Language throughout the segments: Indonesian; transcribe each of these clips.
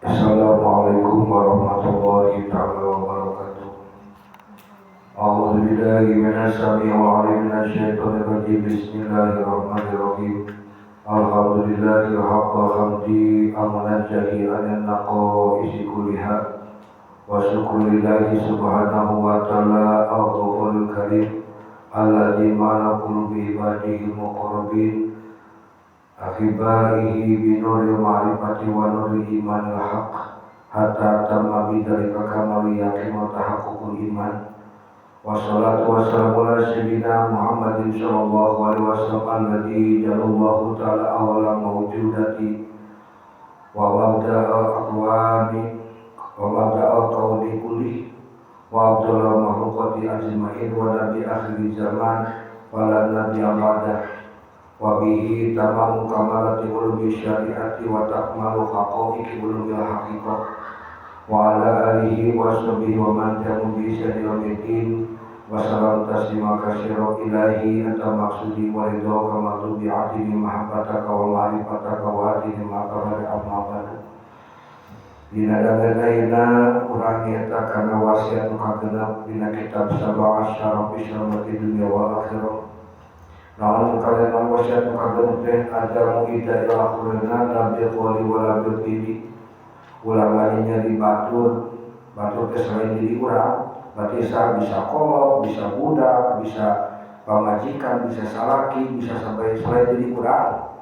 Assalamualaikum warahmatullahi taala wabarakatuh. A'udzu billahi minasy samii'il 'aliim minasyaitonir rajiim. Bismillahirrahmanirrahim. Alhamdulillahil haqqa hamdi amanajjahi anan naqaisi kulliha wa syukrulillahi subhanahu wa ta'ala al-ghafurul karim alladzi mana qulubi ibadihi muqarrabin akhibaihi binuril ma'rifati wa nuril imanil haq hatta tamma bidzalika kamalul yaqin wa tahaqqul iman. Wassalatu wassalamu ala sayyidina Muhammadin sallallahu alaihi wasallam alladzi jalallahu ta'ala awwala mawjudati wa mabda'a aqwami wa mabda'a qawli kulli wa abdul makhluqati ajma'in wa nabi akhir zaman wala nabi abadah wa bihi tamamu kamalati ulumi syariati wa takmalu haqaiqi ulumi haqiqah wa ala alihi wa sahbihi wa man tabi'ahum bi ihsan ila yaumil wa sallam taslima katsira ilahi anta maqsudi wa ridha kama tubi atini mahabbataka wa ma'rifataka wa atini maqamari amabana dina dagana urang eta kana wasiat nu kagenep dina kitab sab'a asyara fi syarati dunya wal akhirah. Namun kalian wasiat mukadam teh ajamu ida ila akhirina nabi qoli wala bidiri ulama nyari batur teh selain diri urang berarti bisa kolot, bisa budak, bisa pamajikan, bisa salaki, bisa sampai selain diri urang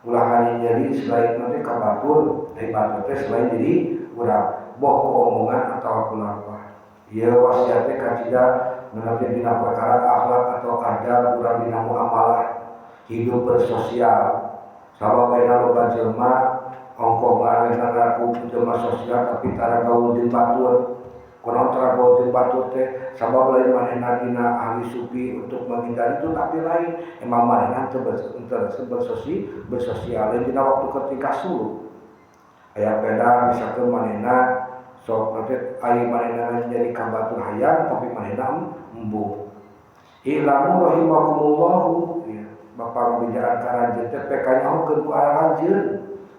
ulah nyari selain nanti ka batur teh selain diri urang boh omongan atau apa ieu wasiat teh kacida menapi dina perkara akhlak atau adab urang dina muamalah hidup bersosial sabab aya loba jelema ongko ngaku jelema sosial tapi tara gaul jeung batur kunaon tara gaul jeung batur teh sabab lain manehna dina ahli sufi untuk menghindari itu tapi lain emang manehna teu bersosial lain dina waktu ketika suluk aya beda misalkan manehna sok nanti ayi manehna jadi kabatur hayang tapi manehna embuh. Ilamu rahimakumullahu ya, Bapak pembicaraan karanjeun teh pekanyahokeun ku aranjeun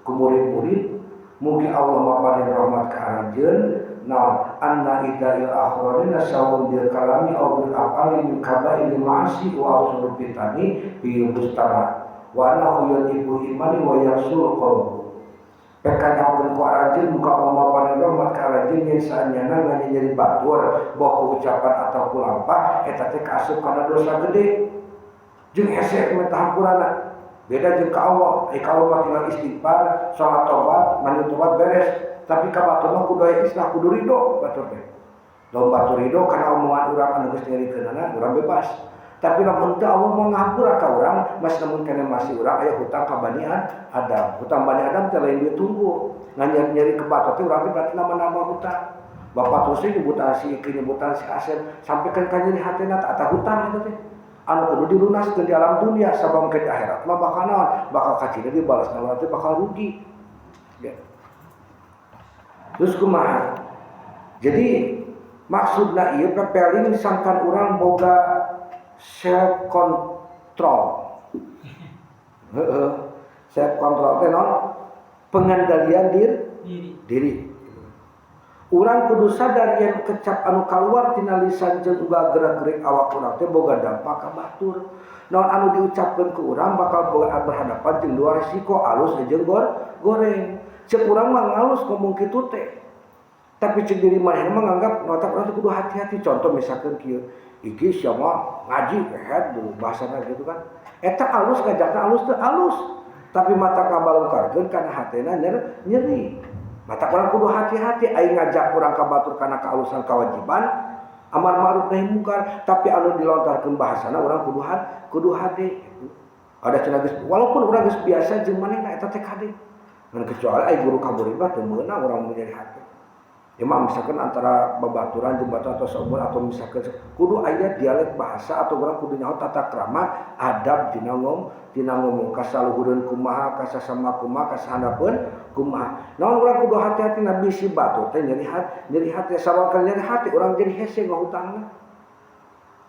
ku murid-murid mugi Allah maparin rahmat ka aranjeun naon anna ida'il akhrarina sawun bil kalami aw bil afali min kaba'il ma'asi wa usul fitani bi mustara wa annahu yudibu imani wa yasul qalbu pekanyahokeun ku aranjeun muga Allah maparin rahmat ka aranjeun yen saanyana ngani nyeri batur boh ucapan atau kulampah eta teh kaasup kana dosa gede jeung hese mah tahampurana beda jeung ka Allah ka Allah mah istighfar salat tobat mani tobat beres tapi ka batur mah kudu aya islah kudu ridho batur teh lamun batur ridho kana omongan urang anu geus nyarikeunana urang bebas tapi lamun teu Allah mau ngahampura ka urang mas lamun kana masih urang aya hutang ka Bani Adam hutang Bani Adam teh lain dia tunggu nyari ke batur teh urang teh berarti nama-nama hutang bapak terus nyebutan si Iki nyebutan si Asep sampaikan ka nyeri hatena tak ada hutang eta teh anu kudu dilunaskeun di alam dunia sabab ke akhirat mah bakal naon bakal kacina dibalas naon teh bakal rugi ya. Terus kumaha jadi maksudna ieu pepeling sangkan urang boga self control self control teh naon pengendalian diri urang kudu sadar yen kecap anu kaluar tina lisan jeung uga gerak-gerik awak urang teh boga dampak ka batur. Naon anu diucapkeun ku urang bakal berhadapan jeung dua resiko alus jeung goreng. Ceuk urang mah ngalus ngomong kitu teh. Tapi ceuk diri manehna mah nganggap otak urang teh kudu hati-hati. Contoh misalkan kieu, iki sia mah ngaji head dulu bahasana gitu kan. Eta alus ngajakna alus teh alus. Tapi mata kabalungkarkeun kana hatena nyeri. Mata orang kudu hati-hati aing ngajak urang ka batur kana kaalusan kewajiban amar ma'ruf nahi munkar tapi anu dilontarkeun bahasana urang kudu hade ada cenah geus walaupun urang geus biasa jeung manehna eta teh kade ngan kecuali ai guru ka murid mah teu meunang urang menjadi hati emang misalkan antara babaturan jeung batu atau saumur atau misalkan kudu aya dialek bahasa atau urang kudu nyaho tata krama adab dina ngomong kasaluhureun kumaha kasasama kumaha kasahandapeun kumaha naon urang kudu hati-hati na bisi batu teh nyeri hati sabab nyeri hati urang jadi hese ngahutangna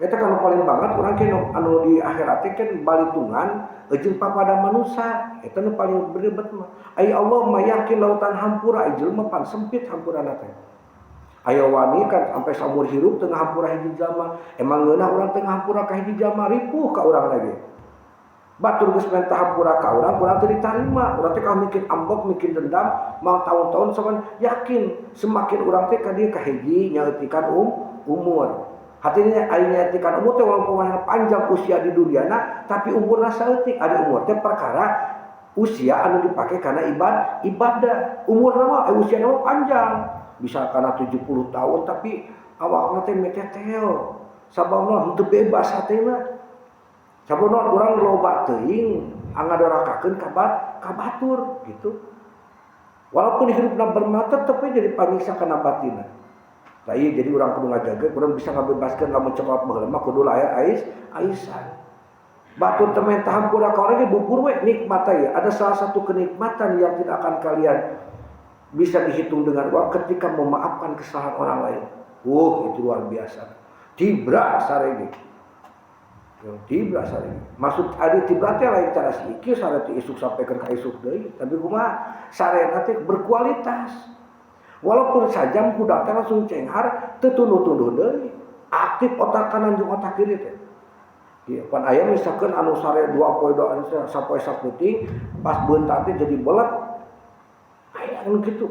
Eta kan paling banget orang ke anu di akhirat kan balitungan jeung papada manusia. Eta nu paling beribet mah. Ai Allah mayakin lautan hampura jelema pan sempit hampurana teh. Aya wani kan sampai saumur hirup tengah hampura hiji jalma. Emang ngeunah urang tengah hampura ka hiji jalma ripuh ka urang lagi. Batur geus menta hampura ka urang teu ditarima. Urang teh ka mikir ambek, mikir dendam, mau tahun-tahun sampean yakin semakin urang teh ka dieu ka hiji nyaeutikeun umur. Hatinya ayeuna etikan umur teh walaupun panjang usia di duniana tapi umurna saeutik. Ada umur teh perkara usia anu dipake kana ibadah. Umurna mah usiana mah panjang. Bisa kana 70 tahun tapi awakna teh metetel. Sababna henteu bebas hatena. Sababna urang loba teuing ngadorakakeun ka batur gitu. Walaupun hidupna bermata tapi jadi panyiksa kana batinna. Tapi jadi orang kudu ngajaga, kurang bisa ngabebaskeun lamun cokot baheula mah kudu lair aisan. Batur temen hampura ka urang ge bubur we nikmat ya. Ada salah satu kenikmatan yang tidak akan kalian bisa dihitung dengan uang ketika memaafkan kesalahan orang lain. Itu luar biasa. Tibra sarege. Tibra sarege. Maksud adi tibra teh lain cara sikil sareng isuk sampaikeun ka isuk deui, tapi kumaha sarena teh berkualitas. Walaupun sajam kuda teh langsung cenghar teu tunduh-tunduh deui. Aktif otak kanan jeung otak kiri teh. Ieu pan aya misalkeun anu sare 2 poe anu sapoe saputing pas beuntar teh jadi belet. Aya anu kitu.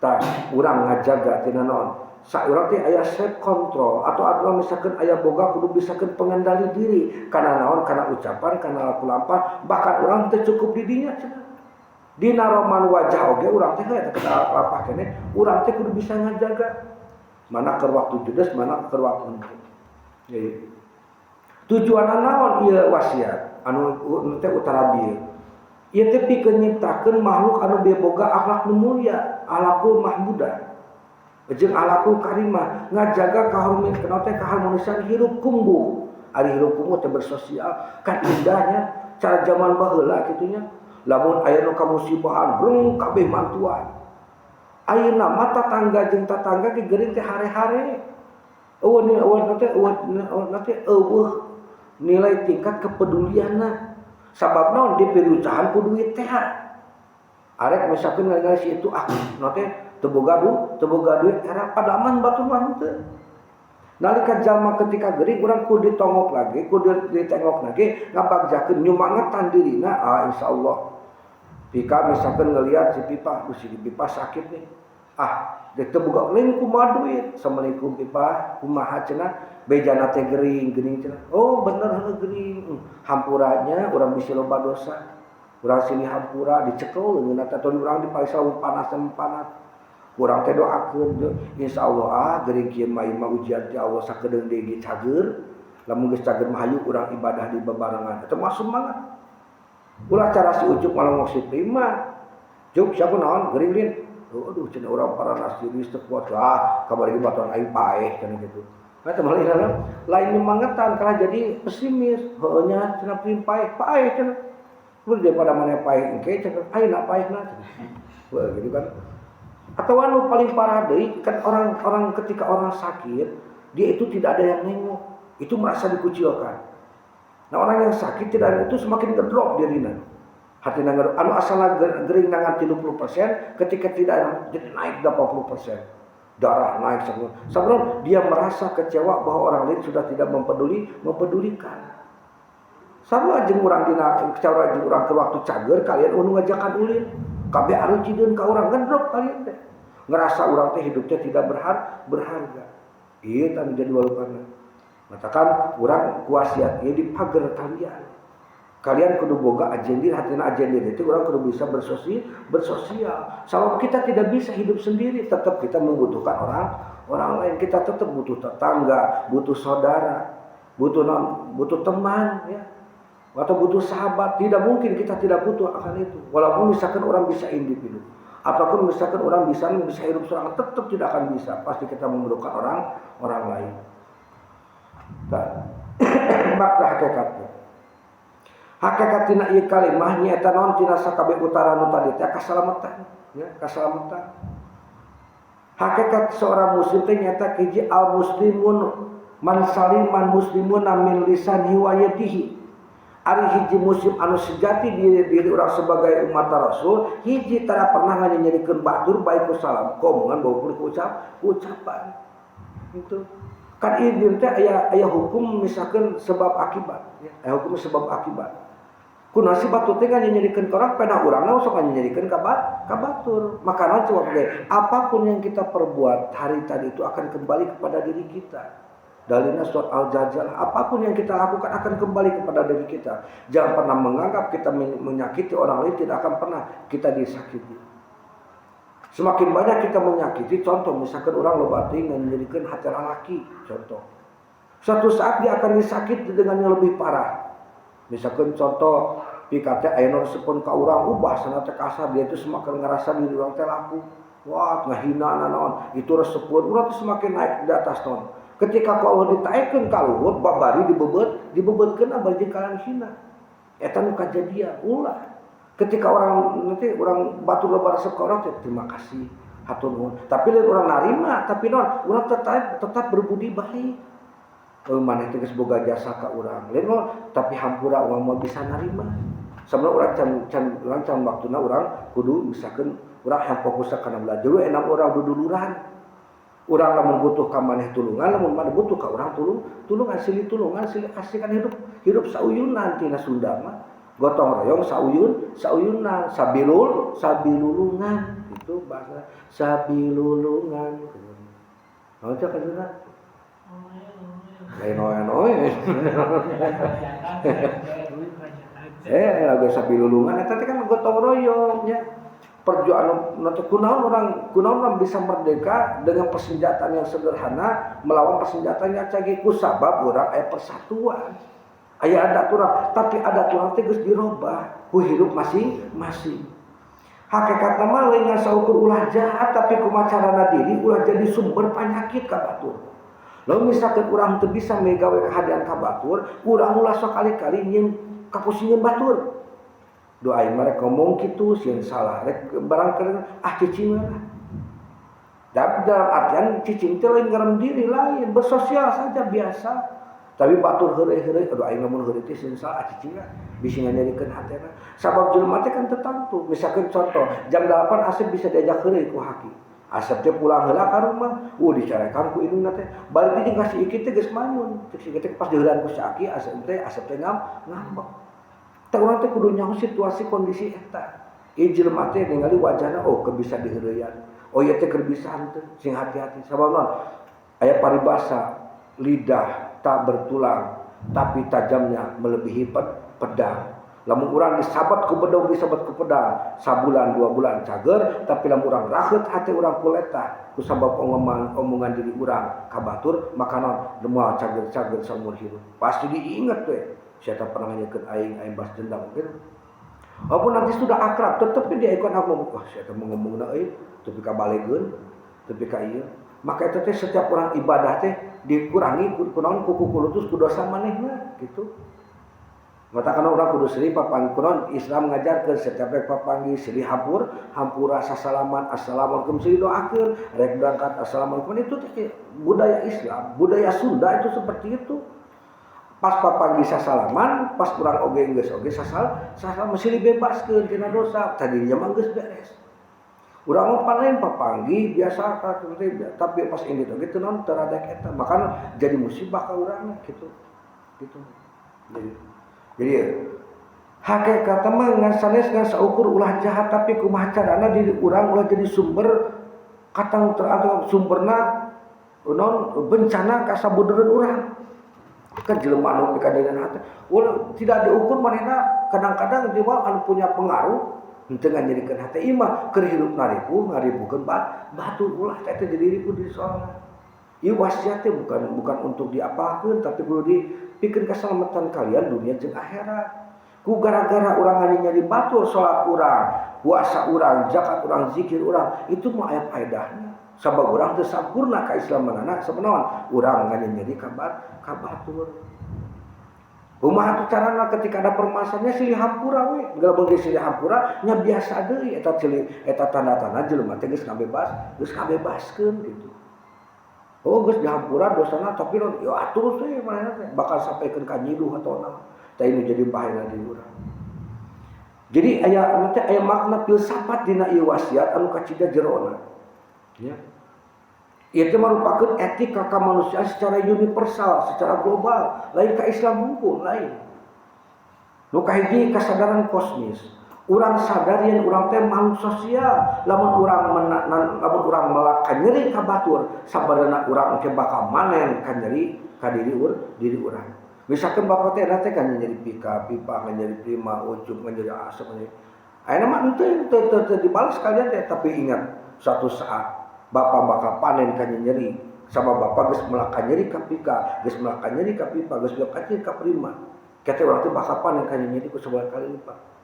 Tah urang ngajaga tina naon? Saurang teh aya self control atau atuh misalkeun aya boga kudu bisakeun pengendali diri kana naon kana ucapan kana laku lampah bahkan urang teh cukup di dinya cenah. Dina roman wajah oge urang teh eta kada apa keneh urang teh kudu bisa ngajaga mana keur waktu judes mana keur waktu henteu. Tujuanna naon ieu wasiat anu teh utara bieu. Ieu teh pikeun nyiptakeun makhluk anu boga akhlak nu mulia, alaqul mahmudah. Jeung alaqul karimah, ngajaga kaharmonisan teh kaharmonisan hirup kumbu. Ari hirup kumbu teh bersosial kan indahnya cara zaman baheula kitunya. Lamun aya nu kamusibahan breng kabeh mantuan. Ayeuna mah tatangga jeung tatangga ge geuring teh hare-hare. Eueuh nilai tingkat kepedulianna. Sabab naon di pirucahan ku duit teh. Arek misalkeun ngalih si itu nu teh teu boga duit era padaman batu mah teu. Nalika jalma ketika geuring urang kudu ditongok lagi, kudu ditengok lagi ngabagjakeun nyumangetan dirina insyaallah. Pika misalkan ngelihat si Pipa sakit nih. Dek teu boga lain kumaha duit. Assalamualaikum Pipa, kumaha cenah? Bejana teh geuring cenah. Oh bener heuh geuring. Hampuranya urang bisi loba dosa. Urang sini hampura dicekel leungeunna teh urang dipariksa panas. Urang teh doakeun insyaallah geuring kieu mah ujian ti Allah sakedeung deui cager. Lamun geus cager mah hayu urang ibadah di bebarengan. Eta mah semangat. Ulah cara si ujuk malah mau si prima. Juk siapa naon geuring lin. Aduh cenah urang para nasiris teu kuat kamari baton aing paeh cenah kitu. Nah teh malah lain nyemangetan kalah jadi pesimis. Heueuh nya cenah prim paeh cenah. Mun daripada mana paeh engke cenah ayeuna paehna cenah. Wah gitu kan. Atau anu paling parah deui kan orang ketika orang sakit dia itu tidak ada yang nengok. Itu merasa dikucilkan. Nah orang yang sakit tidak itu semakin ngedrop dirina. Hatina anu asalna geuring nangan 30% ketika tidak jadi naik 80%. Darah naik semua. Sabab dia merasa kecewa bahwa orang lain sudah tidak mempedulikan. Sarua jeung urang dina cara jeung urang ke waktu cager kalian anu ngajakan ulin. Kabeh arucideun ka urang ngedrop kalian teh. Ngerasa urang teh hidup teh tidak berharga. Ieu tanu jadi walukanna. Katakan urang kuasiat ieu di pager kalian. Kalian kudu boga ajendir hatina ajendir itu urang kudu bisa bersosial. Sabab kita tidak bisa hidup sendiri, tetap kita membutuhkan orang lain. Kita tetap butuh tetangga, butuh saudara, butuh teman ya. Atau butuh sahabat. Tidak mungkin kita tidak butuh akan itu. Walaupun misalkan orang bisa individu ataupun misalkan orang bisa hidup seorang tetap tidak akan bisa. Pasti kita membutuhkan orang lain. Makna hakikatnya. Hakikatina ieu kalimah nyaeta naon tina sakabeh utara nu tadi teh kasalamatan, ya, kasalamatan. Hakikat seorang muslim teh nyaeta hiji al muslimun man saliman muslimun min lisanihi wa yadihi. Ari hiji muslim anu sejati diri orang sebagai umat Rasul hiji tara pernah nyanyirikeun batur baik ku salam komongan maupun ku ucapan. Itu kan ieu teh aya hukum misalkan sebab akibat ya. Hukum sebab akibat. Kunaon si batur teh nyanyirikeun ka urang pena urangna sok nyanyirikeun ka batur. Makana coba bae apapun yang kita perbuat hari tadi itu akan kembali kepada diri kita. Dalilnya surat Al-Zalzalah, apapun yang kita lakukan akan kembali kepada diri kita. Jangan pernah menganggap kita menyakiti orang lain, tidak akan pernah kita disakiti. Semakin banyak kita menyakiti, contoh misalkan orang loba teuing menjadikan hati laki, contoh. Suatu saat dia akan disakiti dengan yang lebih parah. Misalkan contoh pikate aya nu sepun ka urang bahasana teh kasar, dia itu semakin ngerasa diri urang teh laku. Wah, ngahina naon, itu resepun urang teh semakin naik di atas naon. Ketika kau ditaekeun ka luhur babari dibebetkeun abadi kalan hina. Eta nu kajadian ulah. Ketika orang batur loba resep ka urang teh terima kasih hatur nuhun. Tapi lain urang narima, tapi naon? Urang tetap berbudi baik. Maneh teh geus boga jasa ka urang. Lain tapi hampura urang mau bisa narima. Sababna urang can waktuna urang kudu misalkeun urang yang fokus kana belajar enam urang duduluran. Urang lamun butuh ka maneh tulungan, lamun maneh butuh ka urang tulungan silih asihkan hidup sauyunan tina Sunda mah. Gotong royong sauyunan, sabilulungan. Itu bahasa sabilulungan. Naon teh kaduna? Oe. Lagu sabilulungan eta teh kan gotong royong nya. Perjuangan nanti kunaon orang bisa merdeka dengan persenjataan yang sederhana melawan persenjataan yang canggih ku sabab urang aya persatuan. Aya adat urang, tapi adat urang teh geus dirobah ku hidup masing-masing. Hakikatna mah lain saukur ulah jahat tapi kumaha carana diri ulah jadi sumber penyakit ka batur. Lamun misalkan urang teu bisa megawe kahadian ka batur, urang ulah sakali-kali nyeun kapusingkeun batur. Doain mereka ngomong gitu, sieun salah rek barangkali cicing lah. Dalam artian cicing teh lain ngarem diri lain, bersosial saja biasa. Tapi batur heureuy doain lamun heureuy teh sieun salah cicing lah, bisi nganyarikeun hatena. Sabab jelema teh kan teu tantu. Misalkan contoh, jam 8 Asep bisa diajak heureuy ku haki. Asep teh pulang heula ka rumah, dicarekan ku indungna teh. Balik teh kasih ikit teh geus manyun. Cek teh pas diheureun ku si Aki, Asep teh ngambek. Urang teh kudu nyaho situasi kondisi eta. Ieu jelema teh ningali wajahna bisa diheureuyan. Ieu teh keur bisa henteu, sing hati-hati. Sabab naon? Aya paribasa, lidah tak bertulang, tapi tajamnya melebihi pedang. Lamun urang disabat ku pedang, sabulan 2 bulan cager, tapi lamun urang raheut hati urang kuleta ku sabab omongan diri urang ka batur, maka naon? Moal cager-cager saumur hidup. Pasti diinget we. Siapa pernah nyanyikan aing bas dendam mungkin. Walaupun nanti sudah akrab, tetap dia ikut aku. Siapa mau ngomong tapi kabalegeun, tapi ka ieu. Maka itu teh setiap orang ibadah teh dikurangi kunaon kuku kulutus ku dosa manehna gitu. Mata kana urang kudu seri papang kunaon Islam ngajarkeun setiap rek papanggi seri hampura sasalaman assalamualaikum seri doakeun rek berangkat assalamualaikum itu teh budaya Islam, budaya Sunda itu seperti itu. Pas papanggi sasalaman, pas kurang oge sasal mesti dibebaskeun tina dosa. Tadinya mah geus beres. Urang mah panen papanggi biasa tapi pas ini teh kitu naon teu radek eta. Makana jadi musibah ka urang gitu. Jadi hakikat mah ngan sanes ngan saukur ulah jahat tapi kumaha carana diri urang ulah jadi sumber katang atau sumberna non bencana ka sabudeureun urang. Kan jelema anu pikadenan hati tidak diukur manehna kadang-kadang jiwa anu punya pengaruh henteu ngajadikeun hati ieu mah keur hidup ngaribukeun batu ulah teh jadi ribu di soalna. Ieu wasiat teh bukan untuk diapakeun tapi kudu dipikeun keselamatan kalian dunia jeung akhirat. Ku gara-gara urang nyari batur salat urang, puasa urang, zakat urang, zikir urang, itu mah aya faedahna. Sabab urang teu sampurna ka islamanana sabenaon urang nyari ka batur. Kumaha carana ketika ada permasalahannya silih hampura we. Galamun geus silih hampura nya biasa deui eta tanda-tanda jelema teh geus kabebaskeun gitu. Oh geus dihampura dosana tapi yo atur teh manehna teh bakal sampaikeun ka nyiduh atau naon. Tah ini jadi bahayana di urang. Jadi aya makna filsafat dina ieu wasiat anu kacida jerona. Ya. Ieu teh merupakeun etika kemanusiaan secara universal, secara global, lain ka Islam hukum lain. Nu kahiji kasadaran kosmis. Urang sadar yen urang teh makhluk sosial, lamun urang melak nyeri ka batur, sabadana urang engke bakal manen ka nyeri ka diri urang. Misalkan bapak teh teh kan nyeri pipa kan nyeri prima, ucup kan nyeri asap kan. Ayeuna mah teu dibalas kalian teh, tapi ingat suatu saat bapak bakal panen ka nyeri. Sabab bapak geus melak nyeri ka pika, geus melak nyeri ka pipa, geus melak nyeri ka prima. Kete urang teh bakal panen ka nyeri ku 11 kali lipat.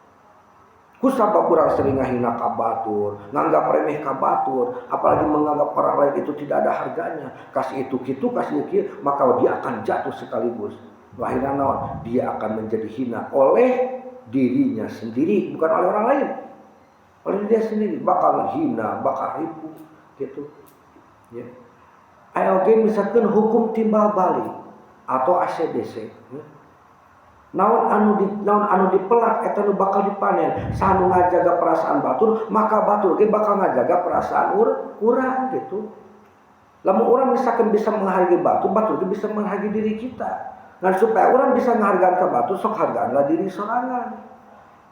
Kusabab urang sering ngahina ka batur, nganggap remeh ka batur, apalagi menganggap orang lain itu tidak ada harganya. Kasih itu kitu, kasih kitu, maka dia akan jatuh sekaligus. Akhirnya naon? Dia akan menjadi hina oleh dirinya sendiri, bukan oleh orang lain. Oleh dia sendiri bakal hina, bakal ribu gitu. Ya. Ayo misalkan hukum timbal balik atau ACDC. Ya. Naon anu dipelak eta nu bakal dipanen. Sanu ngajaga perasaan batur, maka batur ge bakal ngajaga perasaan urang gitu. Lamun urang misalkan bisa menghargai batur ge bisa menghargai diri kita. Dan supaya urang bisa menghargai ka batur, sok hargaanlah diri sorangan.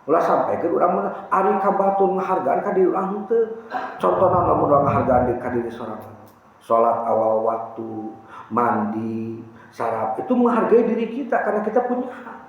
Ulah sampaikeun urang ari ka batur menghargaan ka diri urang henteu. Contona lamun urang menghargaan ka diri sorangan. Salat awal waktu, mandi, sarap itu menghargai diri kita karena kita punya hak.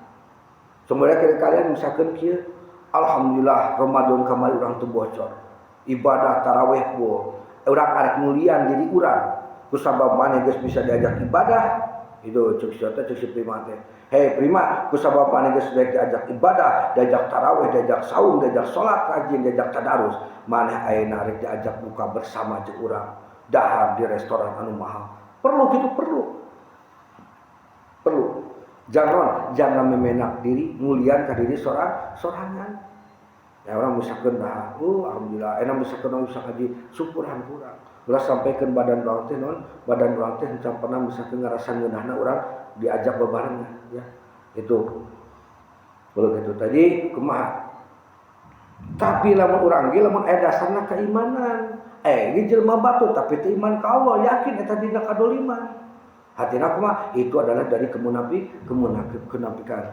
Sebenarnya kalian misalkan kieu, alhamdulillah Ramadan kamari urang teu bocor. Ibadah tarawih po, urang arek mulian diri urang. Kusabab maneh geus bisa diajak ibadah, itu cek siota cek si prima teh. Hei prima, kusabab maneh geus diajak ibadah, diajak tarawih, diajak saum, diajak salat rajin, diajak tadarus. Maneh ayeuna arek diajak buka bersama jeung urang, dahar di restoran anu mahal. Perlu gitu, perlu. Jangan memenak diri, mulian ka diri sorangan. Ya orang misalkan alhamdulillah, enak misalkan orang bisa kaji syukuran kurang. Ulah sampaikan badan urang teh henteu pernah misalkan ngarasa ngeunahna urang diajak bebarengan ya. Itu. Kalau gitu tadi kumaha? Tapi lamun urang ge lamun aya dasarna keimanan. Ini jelema batu tapi teu iman ka Allah, yakin eta dina kadoliman. Hatina kumaha? Itu adalah dari kemunafikan.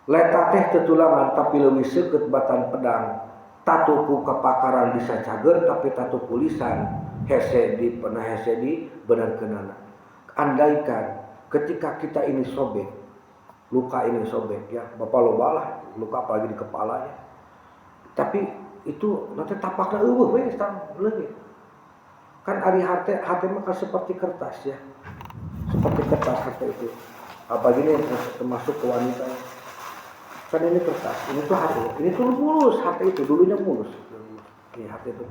Leta teh tetulangan tapi leuwih seukeut batan pedang. Tatuku kepakaran bisa cager tapi tatuku lisan hese di benerkeunana. Andaikan ketika kita ini sobek, luka ini sobek ya, Bapak loba lah luka apalagi di kepala ya. Tapi itu nanti tapakna eueuh we leungit. Kan ari hati mah seperti kertas ya. Seperti kertas hati itu. Apalagi ini termasuk ke wanita. Kan ini kertas, ini tuh hati. Ini tuh mulus hati itu, dulunya mulus. Ini hati itu.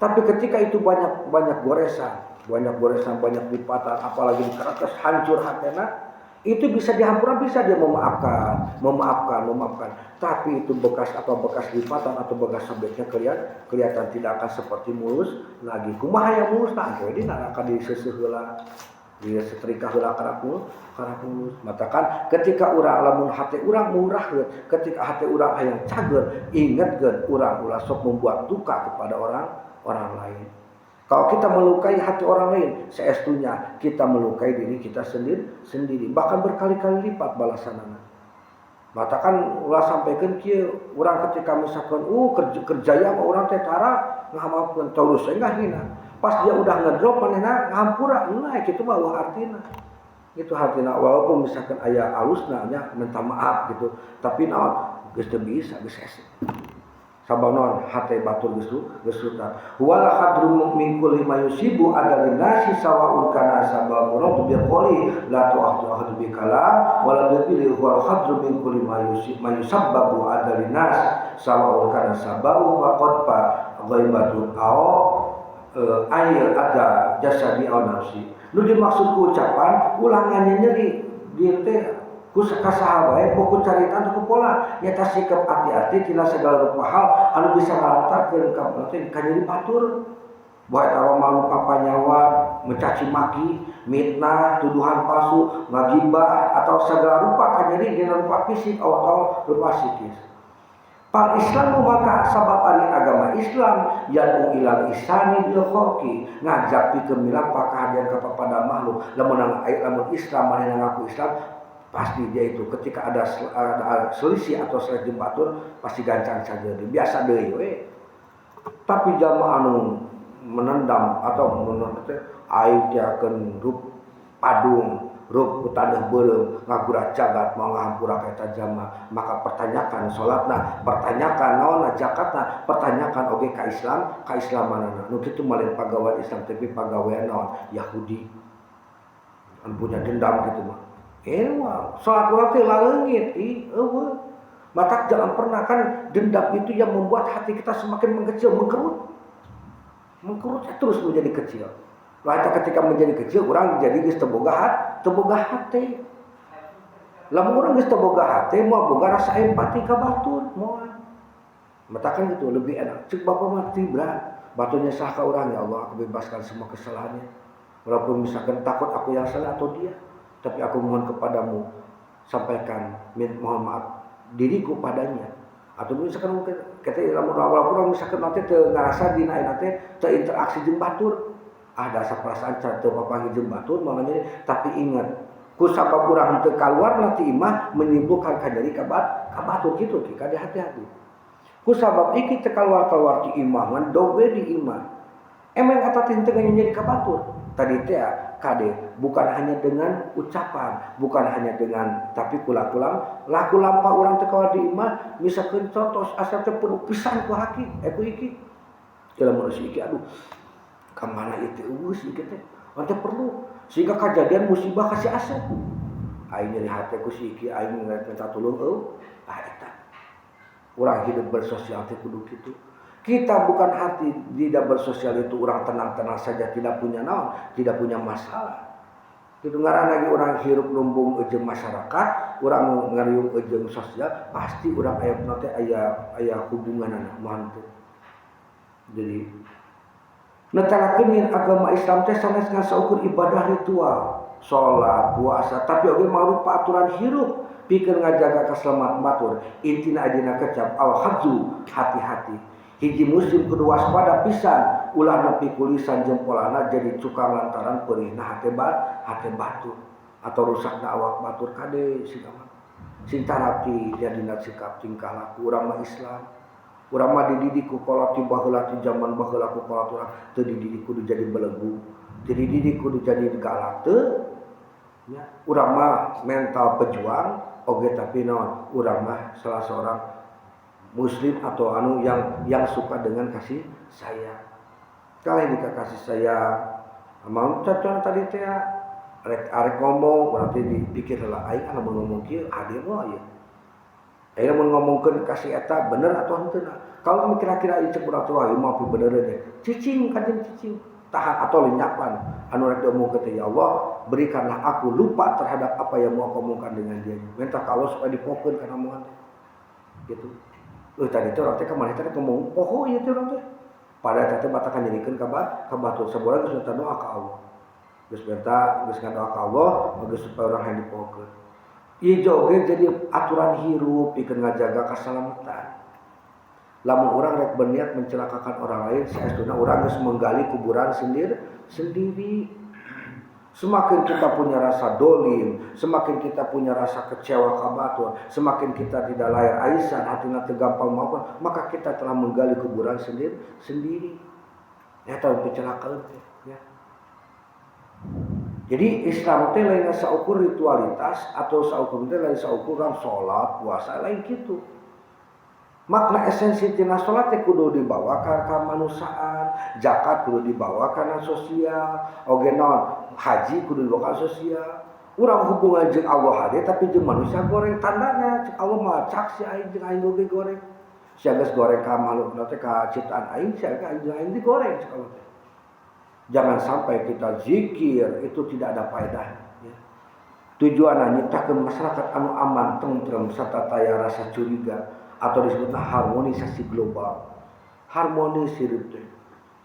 Tapi ketika itu banyak goresan, banyak lipatan, apalagi kertas hancur hatinya, itu bisa dihampura, bisa dia memaafkan. Tapi itu bekas lipatan atau bekas sobeknya kelihatan tidak akan seperti mulus lagi. Kumaha yang mulus nah jadi akan diseuseut heula, dia setrika heula kana mulus. Matakan ketika urang lamun hati urang murah, ketika hati urang hayang cager, ingatkeun urang ulah sok membuat duka kepada orang lain. Kalau kita melukai hati orang lain, seestunya kita melukai diri kita sendiri. Bahkan berkali-kali lipat balasanana. Matakan ulah sampaikan kieu, urang ketika misalkan kerjaya mah urang teh tara ngahamakeun terus enggak hina. Pas dia udah ngedrop manehna ngahampura, nah kitu mah artina. Itu artina walaupun misalkan aya alusna nya minta maaf gitu, tapi naon geus teu bisa geus hese. Sabanon hate batur geus sutan wala hadrum min kulli ma yusibu adalin nasi sawaun kana sabab murad bi qoli la tu'ahdu bi kalam wala bi huwa hadrum min kulli ma yusabbabu adalin nas sawaun kana sababu faqad fa ghaibatun aw ayil ada jasadi aw nafsi. Nu dimaksud ku ucapan ulangannya nyeri dieu teh kusaha wae pokok carita ku pola nyata sikap hati-hati tina segala rupa hal anu bisa ngalantarkeun ka nyeri batur Buat tawa malu papanyawa, mencaci maki, mitnah, tuduhan palsu, ngagibah atau segala rupa kajari dina rupa fisik atau rupa psikis. Pal Islam maka sabab ari agama Islam yadu ilal ihsani bil khalqi, ngajak pikeun milang pakahadian kepada makhluk. Lamun Islam maneh ngaku Islam, pasti dia itu ketika ada selisih atau selisih batur pasti gancang saja biasa deui we. Tapi jamaah anu menendam atau menurut aing teh akan rup padung rup tanah beureum ngagura jagat mau ngahampura ka jamaah, maka pertanyakan salatna, pertanyakan naonna zakatna, pertanyakan oge ka Islam, kaislamanana. Nu kitu malen pagawean Islam tapi pagawean naon Yahudi anu punya dendam gitu mah. Salat urang teh laleungit eueuh. Maka jangan pernah, kan dendam itu yang membuat hati kita semakin mengecil, mengkerut. Mengkerutnya terus menjadi kecil. Lalu ketika menjadi kecil, orang jadi geus teu boga hati. Lamun urang geus teu boga hati, moal boga rasa empati ka batur, moal. Matakan gitu lebih enak. Cek Bapak mati berat. Baturnya sah ka urang, ya Allah, aku bebaskan semua kesalahannya. Walaupun misalkan takut aku yang salah atau dia, tapi aku mohon kepadamu, sampaikan mohon maaf diriku padanya. Atau misalkan kita walaupun misalkan nanti ngerasa dina nanti terinteraksi jeung batur, ada asa perasaan teu papanggih jeung batur makanya, tapi ingat ku sabab urang teu kaluar nanti imah menimbulkan kajari ka batur kitu ki kada hati-hati. Ku sabab iki teu kaluar ti imah ngan doge di imah. Emang eta teh teu jadi ka batur. Tadi teh kade bukan hanya dengan ucapan, bukan hanya dengan tapi kula-kula laku lampah urang teh kawa di imah misalkeun contoh asa teh penuh pisan ku haki ku iki. Dalam manusia iki aduh ka mana ieu teh eueus iki teh. Ante perlu sehingga kejadian musibah kasih asa. Aing nyeri hate ku si iki aing minta tulung eta. Urang hidup bersosial teh kudu kitu. Kita bukan hati tidak bersosial itu orang tenang-tenang saja tidak punya naon, tidak punya masalah. Itu ngaran lagi orang hirup lumbung jeung masyarakat, orang ngariung jeung sosial, pasti orang aya teh aya hubunganana moal teu. Jadi netelakeun agama Islam teh sanes ngasaukeun ibadah ritual, salat, puasa, tapi oge mangrupa aturan hirup pikeun ngajaga keselamatan batur. Intina adina kecap al-hadzu, hati-hati. Hiji muslim kudu waspada pisan ulah nepi kulisan jempolana jadi cukang lantaran perihna hate batu atau rusakna awak batur kade sigaman sing tarapi jadina sikap tingkah laku urang mah Islam. Urang mah dididik ku koloti baheula ti zaman baheula ku kolot urang teu dididik kudu jadi belegu, teu dididik kudu jadi galak teu nya. Urang mah mental pejuang oge tapi naon urang mah salah seorang muslim atau anu yang suka dengan kasih sayang. Kalau kasih sayang, mau contoh tadi teh arek ngomong berarti dipikir lah aing anu ngomong kieu ade mah aya. Aing mun ngomongkeun kasih eta bener atau henteu. Kalau kira-kira ieu cek urang tua ieu mah bener deh. Cicing kanjeng cicing tahan atau lenyapan anu rek diomongkeun teh ya Allah berikanlah aku lupa terhadap apa yang mau omongkan dengan dia. Minta ka Allah supaya dipokeun kana omongan gitu. Tadi itu orang teh kemana tadi ngomong poho ieu teh urang teh. Pada teh batakan nyerikeun ka batur sabora geus minta doa ka Allah. Geus doa ka Allah geus supaya urang yang dipokeun. Ieu joge jadi aturan hirup pikeun ngajaga kasalamatan. Lamun urang rek berniat mencelakakan orang lain, saestuna urang geus menggali kuburan sendiri. Semakin kita punya rasa dolim, semakin kita punya rasa kecewa ka batur, semakin kita tidak layak aisan, hatina teu gampang maafan, maka kita telah menggali kuburan sendiri. Ya tahu kecelakaan ya. Jadi Islam teh lain saukur ritualitas atau saukur teh lain saukuran salat, puasa lain gitu. Makna esensi tina salat teh kudu dibawa ka kemanusiaan, zakat kudu dibawa kana sosial, oge naon haji kudu dibawa ka sosial. Urang hubungan jeung Allah hade tapi jeung manusia goreng tandana cek Allah mah cak si aing jeung aing oge goreng. Sia geus goreng ka makhlukna teh ka ciptaan aing, sia aing digoreng cek Allah teh. Jangan sampai kita zikir itu tidak ada faedahnya ya. Tujuanna nyiptakeun masyarakat anu aman, tentrem serta taya rasa curiga atau disebutnya harmonisasi global. Harmonis hirup teh.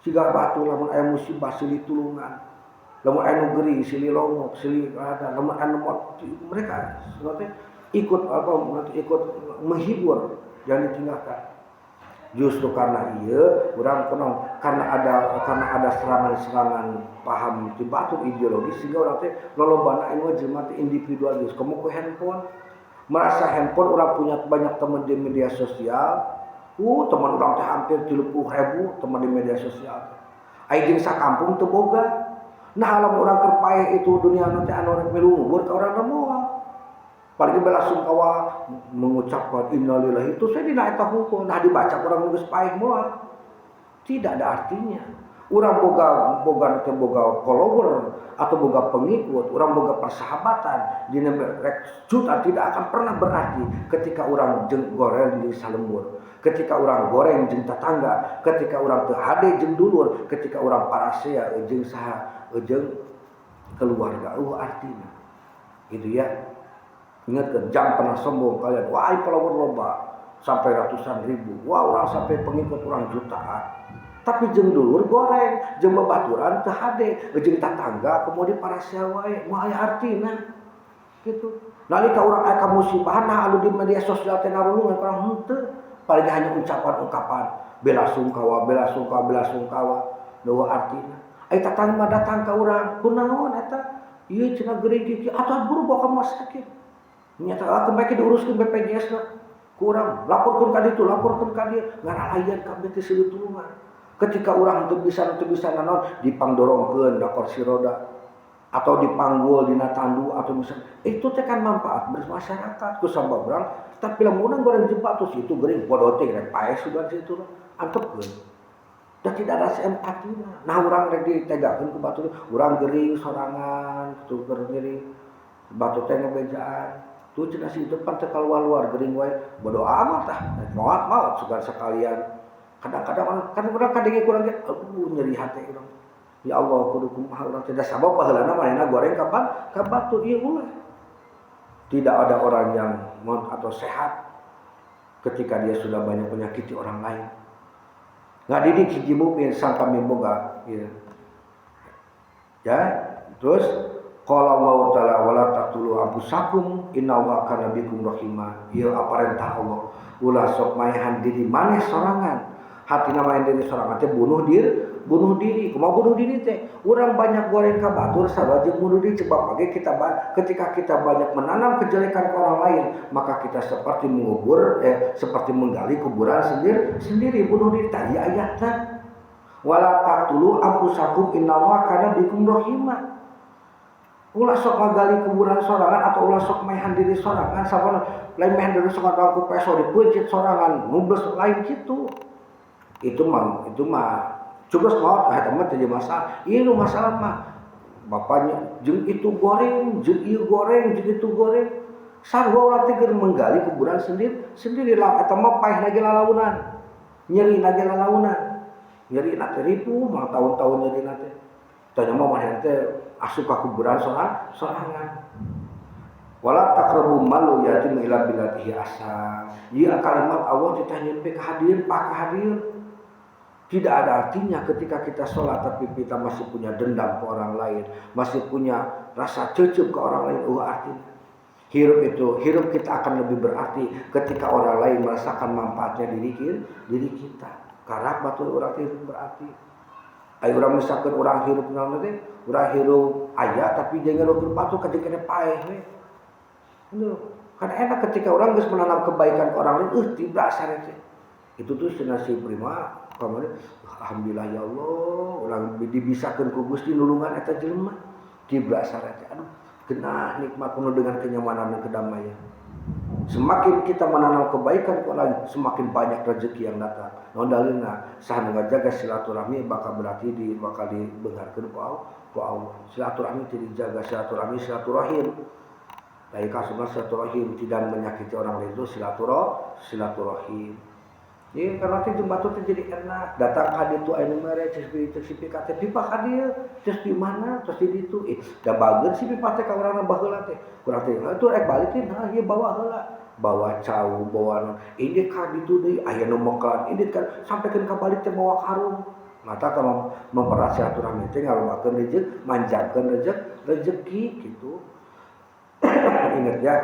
siga batu lamun aya musibah silih tulungan, lamun aya nu geuring silih longok silih ada, lamun anu mereka sebetulnya ikut ikut menghibur, jangan ditinggalkan. Justru karena iya urang kenal karena ada serangan-serangan paham ti batur ideologis sehingga urang teh lolobana anu jelema teh individualis, kamu ku handphone merasa handphone urang punya banyak teman di media sosial. Teman urang teh hampir 30.000 teman di media sosial. Ai jeung sakampung teu boga. Nah lamun urang keur paeh itu dunia teh anu rek milu ngubur ka urang moal. Palagi bela sungkawa mengucapkan innalillahi itu saya dina eta hukum. Nah dibaca urang geus paeh moal. Tidak ada artinya. Urang boga follower atau boga pengikut, urang boga persahabatan dina rek juta tidak akan pernah berarti ketika urang jeung goreng di salembur, ketika urang goreng jeung tetangga, ketika urang teu hade jeung dulur, ketika urang parasea jeung saha jeung keluarga. Artinya gitu ya. Ingat ke jam pernah sombong kalian, wah follower loba sampai ratusan ribu, wah orang sampai pengikut orang jutaan. Tapi jeung dulur goreng, jeung babaturan teu hade, jeung tetangga kemudian parasea wae, moal aya artina. Gitu. Nalika urang aya ka musibah nah anu di media sosial teh narulungan urang henteu, paling hanya ucapan-ucapan bela sungkawa, dewa artina. Ai tetangga datang ka urang, kunaon eta? Ieu cenah geuring kieu atuh buru bawa ka rumah sakit. Nyata kembali diuruskeun BPJS na. Kurang laporkeun ka ditu, laporkeun ka dieu, ngaralayan kabeh teh silih tulungan. Ketika orang teu bisa naon dipangdorongkeun da kursi roda atau dipanggul dina tandu atau misalnya itu teh kan manfaat bermasyarakat ku sabab urang tapi lamun urang goreng jempa terus itu geuring podo teh rek paeh sudah situ antepkeun da tidak ada empati. Nah urang rek ditegakeun ku batur urang geuring sorangan kitu geuring batu teh ngebejaan tuh cenah si depan teh kaluar geuring wae bodo amat tah maot sugan sekalian. Kadang-kadang kan urang kadenge kurang ge nyeri hate urang. Ya Allah kudu kumaha urang teh da sabab baheulana manehna goreng kapan ka batu ieu ulah. Tidak ada orang yang atau sehat ketika dia sudah banyak menyakiti orang lain. Ngadidik hiji mukmin sangka mimboga ya. Ya, terus qala Allah taala wala taqtulu anfusakum innallaha kana bikum rahimah. Ieu aparentah Allah. Ulah sok maehan diri maneh sorangan. Hatina main diri sorangan teh bunuh diri. Kumaha bunuh diri teh? Urang banyak goreng ka batur sabab bunuh diri sebab ketika kita banyak menanam kejelekan ke orang lain, maka kita seperti mengubur seperti menggali kuburan sendiri bunuh diri tadi ayatna. Wala taqtulu anfusakum innallaha kana bikum rahimah. Ulah sok ngagali kuburan sorangan atau ulah sok maehan diri sorangan sabana lain maehan diri sorangan ku peso dipeujit sorangan nubles lain kitu. Itu mah cugos maot eta mah teu masalah. Ieu nu masalah mah bapaknya jeung itu goreng, jeung ieu goreng, jeung itu goreng. Sarua urang teh keur menggali kuburan sendiri lah eta mah paeh lagi lalaunan. Nyeri lagi lalaunan. Nyeri na teh ribu mah tahun-tahun nyeri na teh. Tanya mah maneh teh asup ka kuburan sorangan. Wala taqrabu mal yatim ila billatihi asa. Ieu kalimat Allah ditanya pe ka hadir, pak hadir. Tidak ada artinya ketika kita sholat tapi kita masih punya dendam ke orang lain, masih punya rasa cecep ke orang lain. Artinya hirup kita akan lebih berarti ketika orang lain merasakan manfaatnya diri kita. Karena batul orang hirup berarti. Ayo orang misalkan orang hirup nanti, orang hirup ayah tapi jangan orang batul ketika paeh. Karena enak ketika orang harus menanam kebaikan ke orang lain, tidak sarete. Itu tuh senasi prima. Kamari alhamdulillah ya Allah ulang dibisakeun ku Gusti nulungan eta jelema tibra sarete aduh genah nikmat penuh dengan kenyamanan dan kedamaian. Semakin kita menanam kebaikan ke orang semakin banyak rezeki yang datang. Naon dalilna saha nu ngajaga silaturahmi bakal dibeungharkeun ku Allah. Silaturahmi teu dijaga silaturahim. Lain kasubah silaturahim tidak menyakiti orang lain itu silaturahim. Ini karena itu jembatu itu jadi enak. Datang hadir tu anu mere cipi KTP pipa hadir terus di mana terus di itu da bageun si pipa teh ka urang baheula teh. Kurang teh itu rek balikeun ieu bawa heula. Bawa cau, bawa ini ka ditu deui aya nu meklan. Ini kan sampaikeun ka balik teh bawa karung. mata kalau memperas silaturahmi teh ngalumakeun rezeki, manjangkeun rezeki gitu. Ingat ya.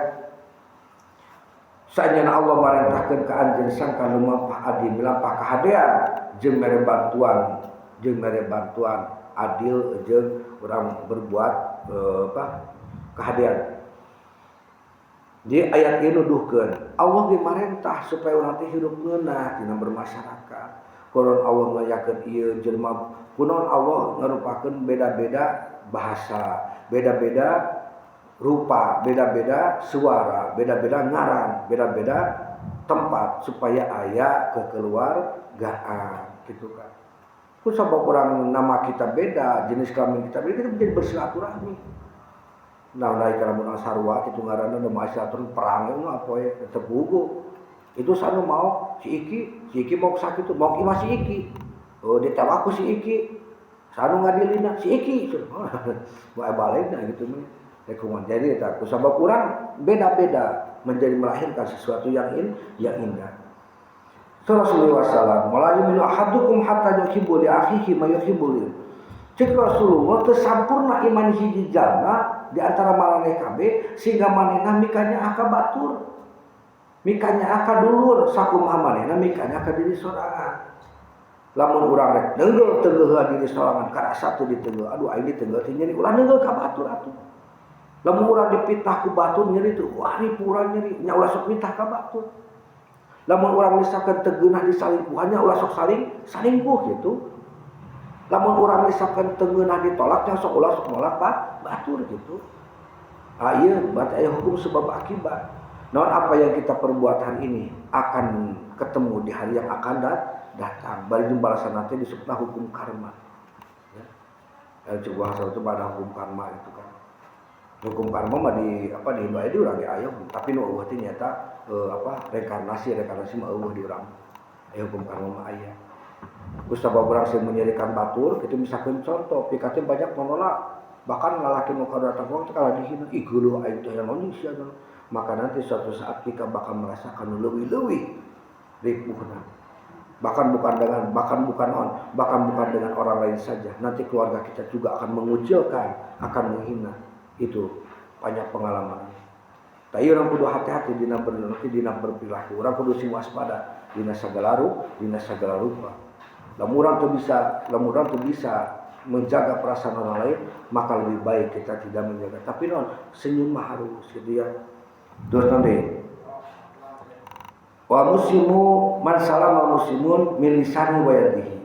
Saenyana Allah marentahkeun ka anjeun sangka lumampah adi milampah kahadean jeung mere bantuan adil jeung urang berbuat kahadean. Di ayat ieu nuduhkeun Allah ge marentah supaya urang teh hirup ngeunah dina bermasyarakat. Kunaon Allah ngayakeun ieu jelema, kunaon Allah ngarupakeun beda-beda bahasa, beda-beda rupa, beda-beda suara, beda-beda ngaran, beda-beda tempat supaya aya kekeluargaan gitu kan. Ku sabab urang nama kita beda, jenis kelamin kita beda, kita menjadi bersilaturahmi. Nah, lain kana mun sarua kitu ngaranna nama silaturahmi perang mah poe teu bugu. Itu sanu mau si Iki mau sakitu, mau Ima si Iki. Oh, ditewak ku si Iki. Sanu ngadilina si Iki. Moal balikna gitu mah. Jadi eta kusabab urang beda-beda menjadi melahirkan sesuatu yang indah. Rasulullah sallallahu alaihi wasallam, ahadukum hatta yuhibbu li akhihi ma yuhibbu li. Cek Rasulullah teu sampurna iman hiji jalma di antara maraneh kabeh sehingga manehna mikanya aka batur. Mikanya aka dulur sakumaha manehna mikanya aka diri sorangan. Lamun urang rek neungeul teu diri sorangan karasa teu diteungeul. Aduh aing diteungeul teh nyeri ulah neungeul ka batur atuh. Lamun urang dipitah ku batur nyeri teu wah urang nyeri nya ulah sok pitah ka batur. Lamun urang misalkan teu geunah disalingkuhannya ulah sok salingkuh gitu. Lamun urang misalkan teu geunah ditolak nya sok ulah sok nolak batur gitu. Ah ieu berarti aya hukum sebab akibat. Namun apa yang kita perbuat hari ini akan ketemu di hari yang akan datang. Bari balasan nanti disebutlah hukum karma. Ya. Coba asal itu pada hukum karma itu kan. Hukum karma mah di Indo di urang aya, tapi nu eueuh teh nyata reinkarnasi mah eueuh di urang. Hukum karma mah aya. Geus sabab urang sing menyirikan batur, kitu misalkeun contoh, pikatnya banyak menolak. Bahkan lalaki nu kadatang wong teh kala dihina, ih geuleuh aing teh naon sia. Maka nanti suatu saat kita bakal merasakan leuwih-leuwih ripuhna. Bahkan bukan dengan orang lain saja. Nanti keluarga kita juga akan mengucilkan, akan menghina. Itu banyak pengalaman. Tapi orang kudu hati-hati dina berperilaku. Orang kudu sing waspada dina sagala rupa. Lamun urang teu bisa menjaga perasaan orang lain, maka lebih baik kita tidak menjaga. Tapi senyum mah harus gitu ya. Terus nanti wa muslimu man salama muslimun min lisani wa yadihi.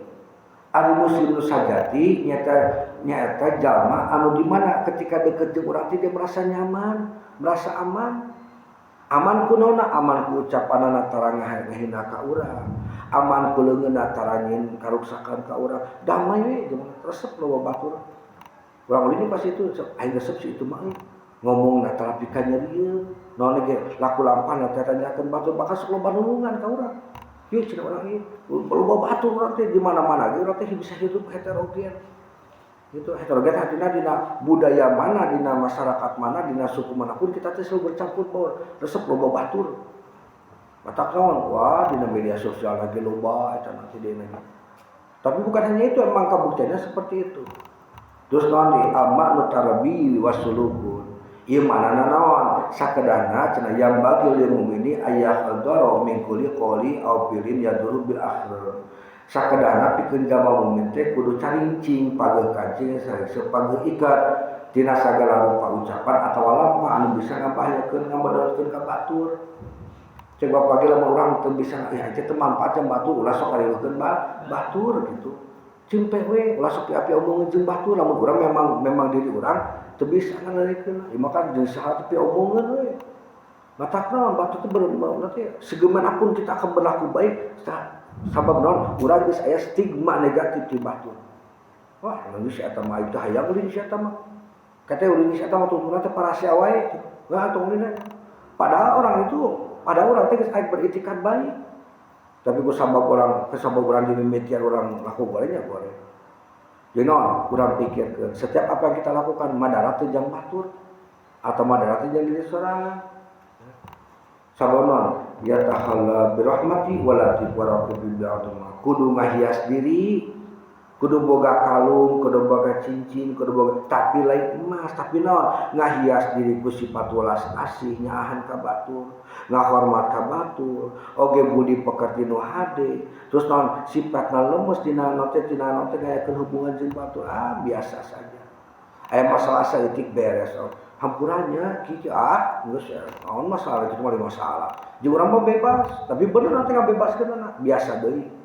Anu muslim sajati nyata jalma anu di mana ketika deket jeung urang teh dia merasa nyaman, merasa aman. Aman kunaonna? Aman ku ucapanana tara ngahina ka urang. Aman ku leungeunna tara nyin karuksakan ka urang. Damai we jeung resep loba batur. Urang ulin pas itu aing resep si itu mah ngomongna tara pikeun nyerieu. Naon ge laku lampahna teh tanyakeun batur bakal sok loba nulungan ka urang. Ieu cenah urang ieu loba batur urang teh di mana-mana ge urang teh bisa hidup heterogen. Itu heterogen artinya dina budaya mana, dina masyarakat mana, dina suku manapun kita teh selalu bercampur baur. Resep loba batur. Matak naon? Wah, dina media sosial lagi loba eta nanti dina. Tapi bukan hanya itu, emang kabuktiannya seperti itu. Terus naon deui? Amma nu tarabi wasulukun. Ieu manana naon? Sakedana cenah yang bagi lil mukmini ayah qadara min kulli qawli aw filin yaduru bil akhir. Sakedana pikeun jalma mukmin teh kudu carincing pageuh kancing sareng pageuh ikat tina sagala rupa ucapan atawa lampah anu bisa ngabahayakeun ngabadolkeun ka batur. Coba pagi lamun urang teu bisa aya teh manfaatna batur ulah sok ngariweukeun batur gitu. Cimpe we ulah sok api omongeun jeung batur lamun urang memang diri urang teu bisa ngarikeun. Ieu maka jeung saha teu omongeun we. Matak naon batur teh berarti segemanapun kita akan berlaku baik sabab naon urang geus aya stigma negatif di batur. Wah, nu si eta mah itu hayang ulin si eta mah. Kate ulin si eta mah tuntunna teh parasia wae. Wah, atuh ulin. Padahal orang teh geus aya beritikad baik. Tapi kusabab urang di mimitian urang laku bolehnya boleh. Jadi naon urang pikirkeun setiap apa yang kita lakukan madarat teh jang batur atau madarat teh jang diri sorangan. Sabab naon ya tahalla birahmati wala tibaraqu bil kudu ngahias diri kudu boga kalung, kudu boga cincin, kudu boga, tapi lain emas, tapi naon ngahias diri ku sifat welas asih nyaahan ka batur, ngahormat ka batur, oge budi pekerti nu hade, terus naon sifatna lemes dina teh ngayakeun hubungan jeung batur, biasa saja. Aya masalah saeutik beres, hampurannya kiki geus naon masalah itu mah masalah. Jeung urang mah bebas, tapi bener nanti ngabebaskeunna biasa deui.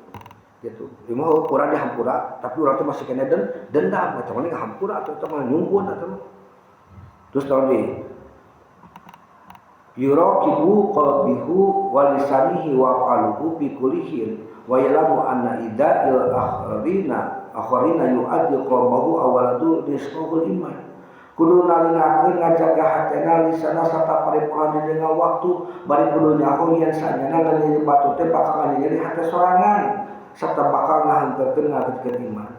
Gitu. Imah urang dihampura, tapi urang teh masih kena dendam, eta mah ngahampura atuh eta mah nyungkun atuh. Terus tahu deui. Yuraqibu qalbihi wa lisanihi wa qalbuhu bi kullihin wa yalamu anna ida'il akharina yu'addi qalbahu awaladu rizqul iman. Kudu nalingakeun ngajaga hatena lisana sarta paripurna dengan waktu bari kudu nyaho yen sanjana ngalih batu teh bakal ngalih hate sorangan serta bakal ngahanterkeun ngagetkeun iman.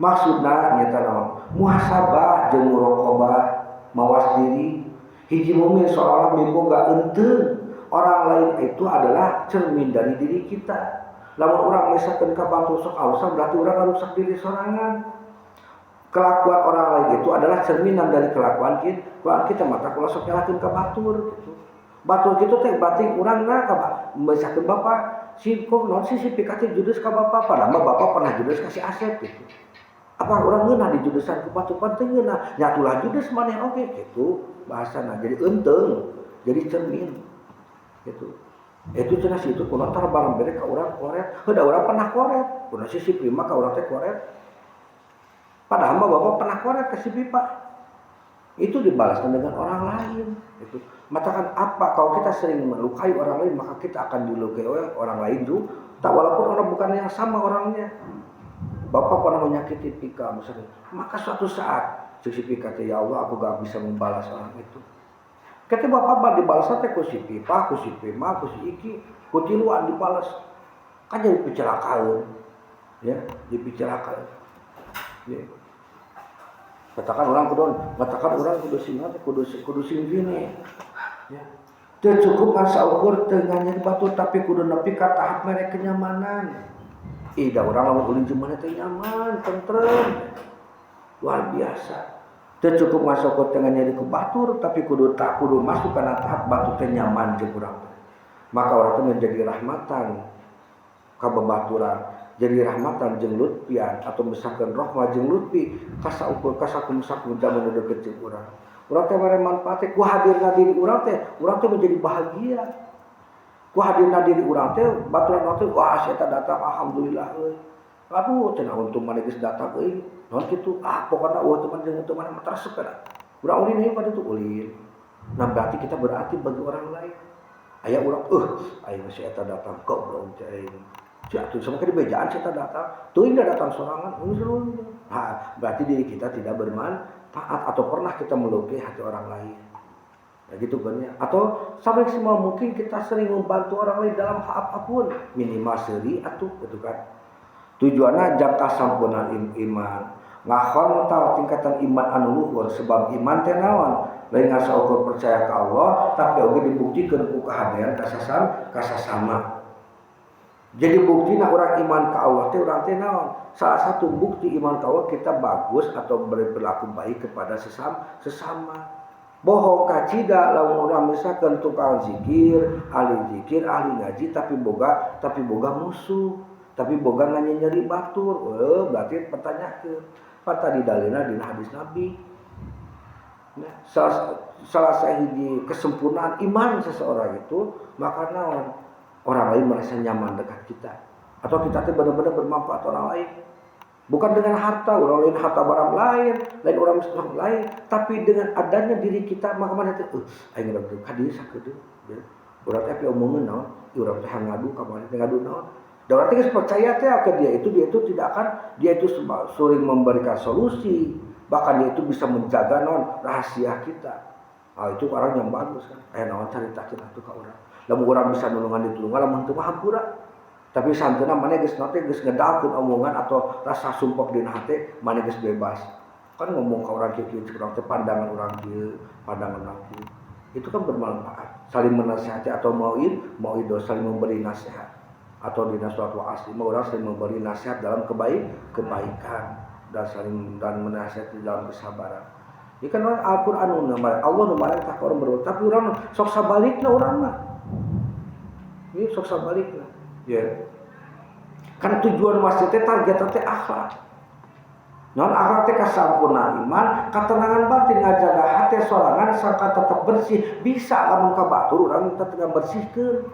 Maksudna nyata naon? Muhasabah jeung muraqabah, mawas diri. Hiji mukmin seolah miboga enteun orang lain itu adalah cermin dari diri kita. Lamun urang misalkeun ka batu sok awsa berarti urang ngarusak diri sorangan. Kelakuan orang lain itu adalah cerminan dari kelakuan kita mata kula sok nyalakeun ka batur gitu. Batur kitu teh bating urang na ka misalkeun bapak si kok non si pikati judes ka bapak padahal bapak pernah judes kasih aset gitu. Apa orang ngeunah di judesan ku batur teh ngeunah nyatulah judes maneh oge gitu bahasana jadi enteung jadi cermin gitu. Itu cenah situ kunaon tar barang bere ka urang koret heuda urang pernah koret kunaon si prima ka urang teh koret padahal bapak pernah koret ke si pipa itu dibalaskan dengan orang lain itu. Matakan apa kalau kita sering melukai orang lain maka kita akan dilukai oleh orang lain juga tak walaupun orang bukan yang sama orangnya. Bapak pernah menyakiti Pika misalnya, maka suatu saat si Pika ya Allah aku gak bisa membalas orang itu. Ketika bapak dibalas teh ku si Pipa, ku si Prima, ku si Iki, ku tiluan dibalas. Kan jadi kecelakaan. Ya, dipicarakan. Ya. Katakan orang kudu singat kudu sing gini. Ya. Teu cukup asa ukur teu nganyar batu tapi kudu nepi ka tahap mere kenyamanan. Da urang lamun ulin jeung maneh teh nyaman, tentrem. Luar biasa. Teu cukup masuk ke tengah nyari ku batur tapi kudu masuk kana tahap batu teh nyaman jeung urang. Maka urang teh menjadi rahmatan ka babaturan, jadi rahmatan jeung lutfian atau misalkan rahmah jeung lutfi kasaukur kasakum zaman deukeut jeung urang. Urang teh mere manfaat ku hadirna diri urang teh menjadi bahagia. Ku hadirna diri urang teh baturan teh wah saya datang alhamdulillah euy. Aduh cenah untung maneh geus datang euy. Naon kitu? Pokona teman jeung teman mah teresep kana. Urang ulin ieu pada tu ulin. Nah berarti kita berarti bagi orang lain. Aya urang aing si eta datang kok belum teh. Jatuh sama ke bejaan kita datang. Teuing da datang sorangan ulun. Berarti diri kita tidak bermanfaat atau pernah kita melukai hati orang lain. Ya gitu kan ya. Atau sampai semua mungkin kita sering membantu orang lain dalam hal apapun, minimal seuri atuh gitu kan. Tujuanna jangka sampurna iman. Ngahontal tingkatan iman anu luhur sebab iman teh naon? Lain ngasa ukur percaya ka Allah, tapi oge dibuktikan ku kahadean kasasama. Jadi buktina orang iman ka Allah teh urang teh naon? Salah satu bukti iman ka Allah kita bagus atau berperilaku baik kepada sesama. Bohong kacida lamun urang misalkan tukang zikir, ahli ngaji tapi boga musuh, tapi boga nyari batur. Berarti pertanyakeun, pata di dalilna dina hadis Nabi. Nah, salah sahiji kesempurnaan iman seseorang itu maka naon? Orang lain merasa nyaman dekat kita. Atau kita teh benar-benar bermanfaat orang lain. Bukan dengan harta, orang lain harta barang lain orang miskin lain, tapi dengan adanya diri kita maka mana teh aing urang teh kadieu sakedeung. Urang teh omongeun naon, urang teh ngadu ka mana teh ngadu naon. Da urang teh percaya teh ke dia itu tidak akan dia itu sering memberikan solusi, bahkan dia itu bisa menjaga naon rahasia kita. Itu orang yang bagus kan. Aya naon carita cenah tuh ka urang. Lamun urang bisa nulungan ditulungan lamun teu mah hampura. Tapi santuna maneh geus ngedalkeun omongan atau rasa sumpah dina hate maneh geus bebas. Kan ngomong ka urang kieu urang teh pandangan urang kieu, pandangan urang kieu. Itu kan bermanfaat. Saling menasihati atau mauid saling memberi nasihat. atau dina suatu asli orang sering memberi nasihat dalam kebaikan dan menasihati dalam kesabaran. Ini kan Al-Qur'an Allah nu marek tak orang berbuat, tapi orang sok sabalikna urang mah. Ini sok sabalikna. Ya. Kan tujuan masjid teh target teh akhlak. Non akhlak teh kasampurna iman, ketenangan batin ngajaga hati sorangan sangka tetap bersih, bisa lamun ka batur urang tetep bersihkeun.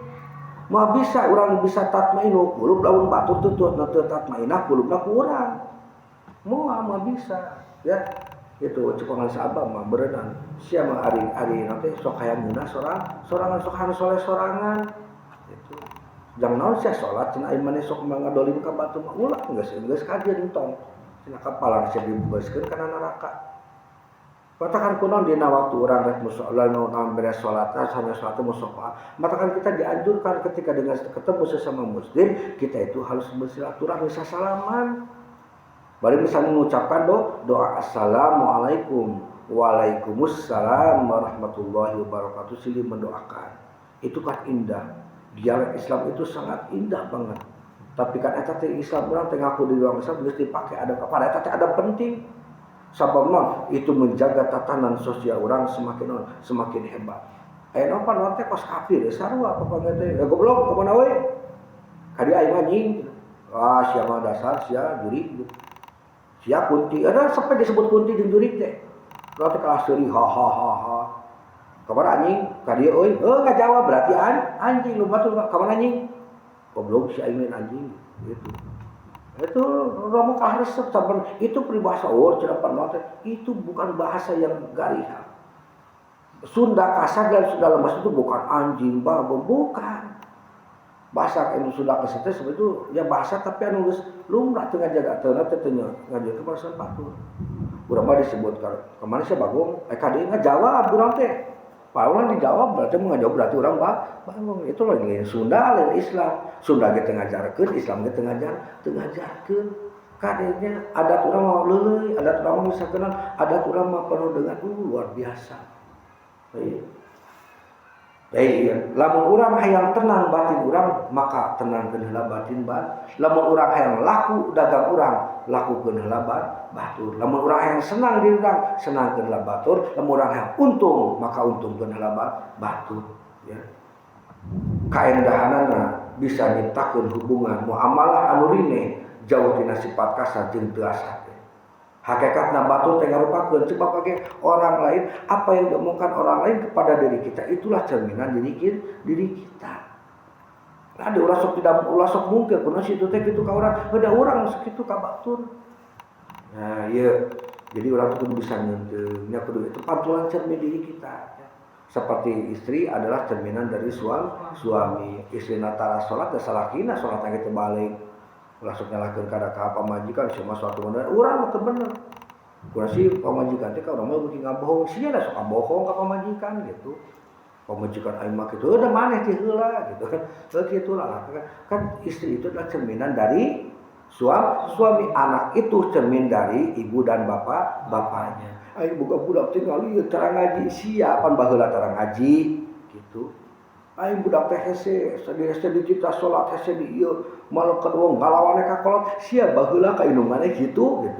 Mah bisa urang bisa tatmainu qulub lamun batur tututna teu tatmainah qulubna ku urang. Mah bisa ya. Itu cekongan sahabat mah berenang. Sia mah ari nanti sok hayang guna sorangan sok hayang soleh sorangan. Itu. Jang naon sia salat cenah imane sok mangadolim ka batu mah ulah geus kajeun tong. Cenah kapalan sia dibeuskeun kana neraka. Matakan kunaon dina waktu urang rek musala nu beres salat sampai salat musofa. Matakan kita dianjurkan ketika dengan ketemu sesama muslim, kita itu harus bersilaturahmi salaman. Bari misalnya mengucapkan doa assalamualaikum waalaikumsalam warahmatullahi wabarakatuh silih mendoakan. Itu kan indah. Dialek Islam itu sangat indah banget. Tapi kan eta teh Islam urang teh ngaku di ruang Islam geus dipake ada kepada eta teh ada penting. Sababna itu menjaga tatanan sosial orang semakin hebat. Aya napa naon teh kos kafir sarua papanggih teh goblok kemana we? Kadi aing anjing. Ah sia mah dasar sia juri. Sia kunti, ada sampai disebut kunti jeung jurik teh. Kalau teh kelas deui ha. Kabar anjing, ka dieu euy, ngajawab berarti anjing lu batur kabar anjing. Goblok si aing anjing gitu. Itu romo karesep saben itu peribahasa cenah pernah teh. Itu bukan bahasa yang gariha. Sunda kasar dan Sunda lembas itu bukan anjing, babu, bukan. Bahasa anu sudah kesete itu ya bahasa tapi anu geus lumrah teu ngajaga teu teh ngajaga bahasa batur. Urang mah disebut kemana sih bagong kadi ngajawab urang teh. Paulun dijawab berarti ngajawab berarti urang bagong. Itu lain Sunda lain Islam. Sunda ge teu ngajarkeun, Islam ge teu ngajarkeun. Kadenya adat urang mah leuleui, adat urang mah misalkeun adat urang mah penuh dengan luar biasa. Lamun urang hayang tenang batin urang maka tenangkeun heula batin lamun urang hayang laku dagang urang lakukeun heula batur lamun urang hayang senang di urang senangkeun heula batur lamun urang hayang untung maka untungkeun heula batur ya kaendahanana bisa nyiptakeun hubungan muamalah anu rine jauh tina sifat kasar jeung teu asa. Hakikatna batur teh ngarupakeun sebab bagi orang lain apa yang diomongkan orang lain kepada diri kita itulah cerminan diri kita. Nah, ada urang sok tidak ulah sok mungkin kunaon situ teh kitu ka urang, ada urang sakitu ka batur. Nah, ieu jadi urang kudu bisa ngeunteung, nya kudu itu pantulan cermin diri kita. Seperti istri adalah cerminan dari suami. Istri natara salat da salakina salatna kitu balik. Langsung nyalakeun kada ka pamajikan sia mah suatu bener urang mah teu bener. Kurang sih pamajikan teh ka urang mah beuki ngabohong sia da sok bohong ka pamajikan gitu. Pamajikan aing mah kitu da maneh teh heula gitu kan. Teu kitu lah kan istri itu adalah cerminan dari suami anak itu cermin dari ibu dan bapaknya. Aing boga budak teh ngali tara ngaji sia pan baheula tara ngaji gitu. Aing budak teh hese di cita salat hese di ieu malah kedua ngalawane ka kolot sia baheula ka indung maneh gitu.